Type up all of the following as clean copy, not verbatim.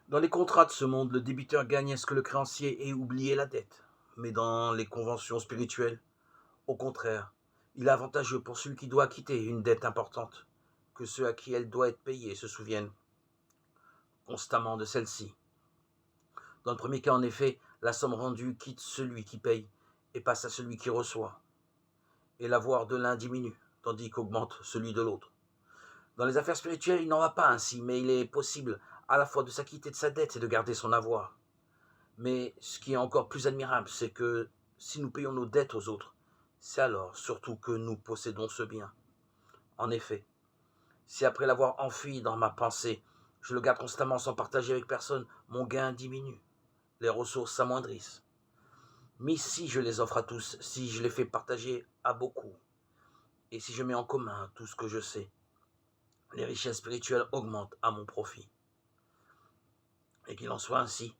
Dans les contrats de ce monde, le débiteur gagne à ce que le créancier ait oublié la dette. Mais dans les conventions spirituelles, au contraire, il est avantageux pour celui qui doit acquitter une dette importante que ceux à qui elle doit être payée se souviennent constamment de celle-ci. Dans le premier cas, en effet, la somme rendue quitte celui qui paye et passe à celui qui reçoit. Et l'avoir de l'un diminue, tandis qu'augmente celui de l'autre. Dans les affaires spirituelles, il n'en va pas ainsi, mais il est possible à la fois de s'acquitter de sa dette et de garder son avoir. Mais ce qui est encore plus admirable, c'est que si nous payons nos dettes aux autres, c'est alors surtout que nous possédons ce bien. En effet, si après l'avoir enfui dans ma pensée, je le garde constamment sans partager avec personne, mon gain diminue, les ressources s'amoindrissent. Mais si je les offre à tous, si je les fais partager à beaucoup, et si je mets en commun tout ce que je sais, les richesses spirituelles augmentent à mon profit. Et qu'il en soit ainsi,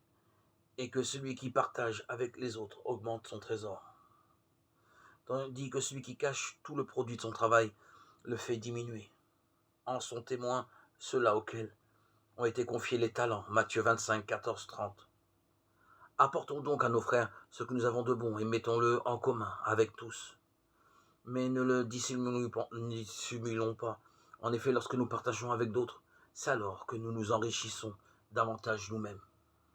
et que celui qui partage avec les autres augmente son trésor. Tandis que celui qui cache tout le produit de son travail le fait diminuer. En sont témoins ceux-là auxquels ont été confiés les talents. Matthieu 25, 14, 30. Apportons donc à nos frères ce que nous avons de bon et mettons-le en commun avec tous. Mais ne le dissimulons pas. En effet, lorsque nous partageons avec d'autres, c'est alors que nous nous enrichissons davantage nous-mêmes.